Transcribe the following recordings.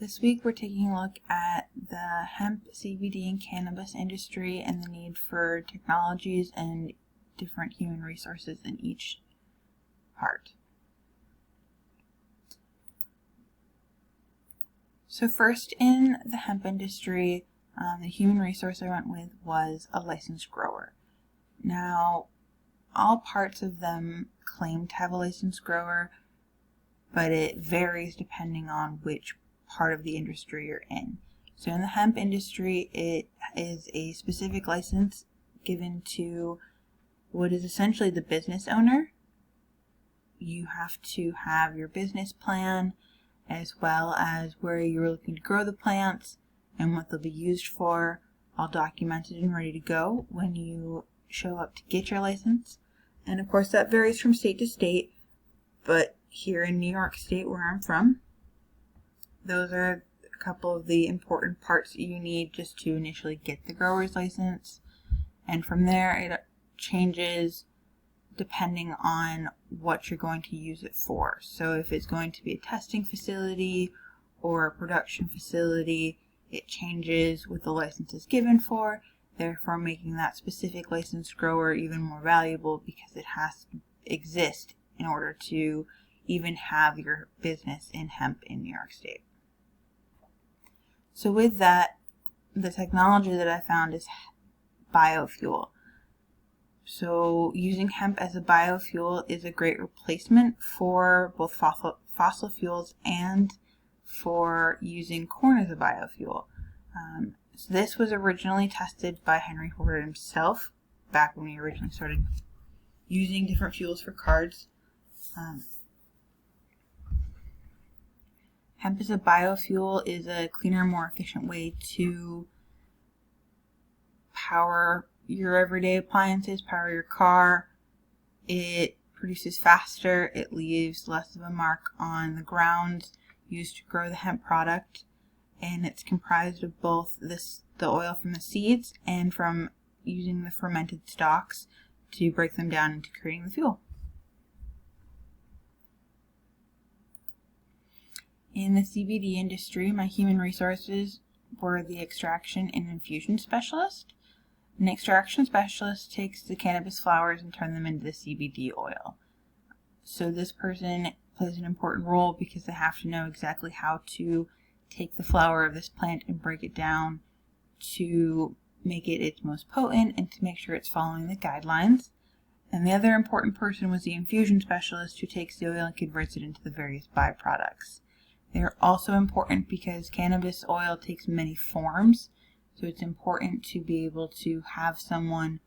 This week we're taking a look at the hemp, CBD, and cannabis industry and the need for technologies and different human resources in each part. So first, in the hemp industry, the human resource I went with was a licensed grower. Now, all parts of them claim to have a licensed grower, but it varies depending on which part of the industry you're in. So in the hemp industry, it is a specific license given to what is essentially the business owner. You have to have your business plan as well as where you're looking to grow the plants and what they'll be used for, all documented and ready to go when you show up to get your license. And of course that varies from state to state, but here in New York State, where I'm from, those are a couple of the important parts that you need just to initially get the grower's license. And from there, it changes depending on what you're going to use it for. So if it's going to be a testing facility or a production facility, it changes what the license is given for, therefore making that specific licensed grower even more valuable because it has to exist in order to even have your business in hemp in New York State. So with that, the technology that I found is biofuel. So using hemp as a biofuel is a great replacement for both fossil fuels and for using corn as a biofuel. So this was originally tested by Henry Ford himself back when we originally started using different fuels for cars. Hemp as a biofuel is a cleaner, more efficient way to power your everyday appliances, power your car. It produces faster, it leaves less of a mark on the ground used to grow the hemp product, and it's comprised of both the oil from the seeds and from using the fermented stalks to break them down into creating the fuel. In the CBD industry, my human resources were the extraction and infusion specialist. An extraction specialist takes the cannabis flowers and turns them into the CBD oil. So this person plays an important role because they have to know exactly how to take the flower of this plant and break it down to make it its most potent and to make sure it's following the guidelines. And the other important person was the infusion specialist who takes the oil and converts it into the various byproducts. They're also important because cannabis oil takes many forms, so it's important to be able to have someone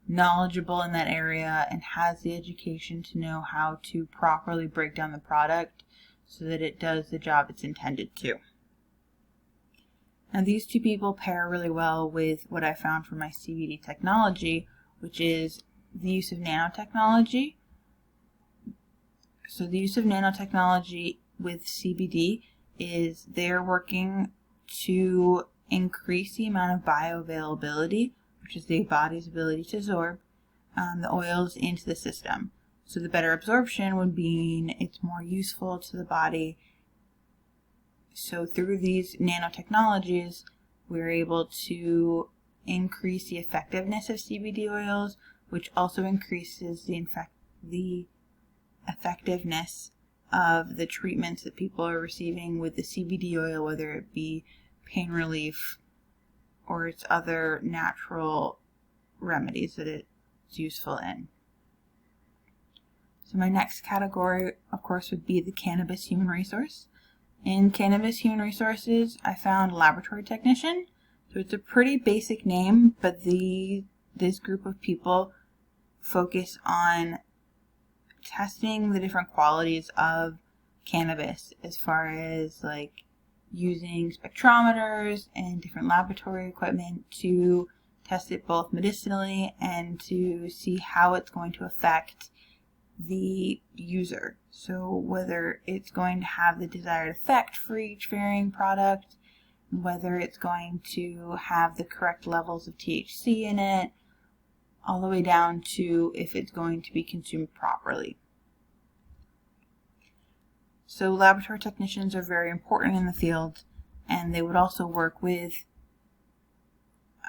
knowledgeable in that area and has the education to know how to properly break down the product so that it does the job it's intended to. Now these two people pair really well with what I found for my CBD technology, which is the use of nanotechnology. So the use of nanotechnology with CBD is they're working to increase the amount of bioavailability, which is the body's ability to absorb the oils into the system. So the better absorption would mean it's more useful to the body. So through these nanotechnologies, we're able to increase the effectiveness of CBD oils, which also increases the effectiveness of the treatments that people are receiving with the CBD oil, whether it be pain relief or its other natural remedies that it's useful in. So my next category, of course, would be the cannabis human resource. In cannabis human resources, I found laboratory technician. So it's a pretty basic name, but this group of people focus on testing the different qualities of cannabis as far as like using spectrometers and different laboratory equipment to test it both medicinally and to see how it's going to affect the user. So whether it's going to have the desired effect for each varying product, whether it's going to have the correct levels of THC in it, all the way down to if it's going to be consumed properly. So laboratory technicians are very important in the field. and they would also work with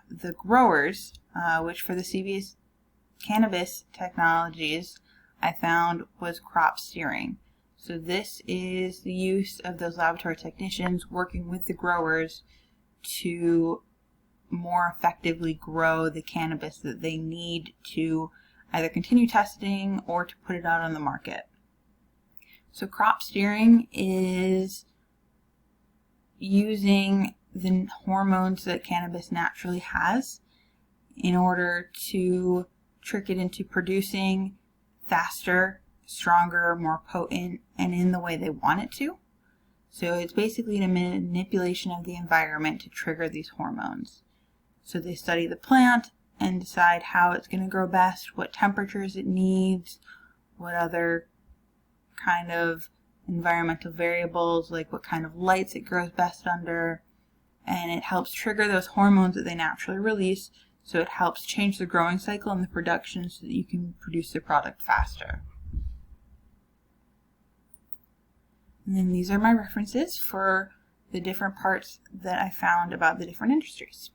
the growers, which for the CBS cannabis technologies I found was crop steering. So this is the use of those laboratory technicians working with the growers to more effectively grow the cannabis that they need to either continue testing or to put it out on the market. So crop steering is using the hormones that cannabis naturally has in order to trick it into producing faster, stronger, more potent, and in the way they want it to. So it's basically a manipulation of the environment to trigger these hormones. So they study the plant and decide how it's going to grow best, what temperatures it needs, what other kind of environmental variables, like what kind of lights it grows best under, and it helps trigger those hormones that they naturally release, so it helps change the growing cycle and the production so that you can produce the product faster. And then these are my references for the different parts that I found about the different industries.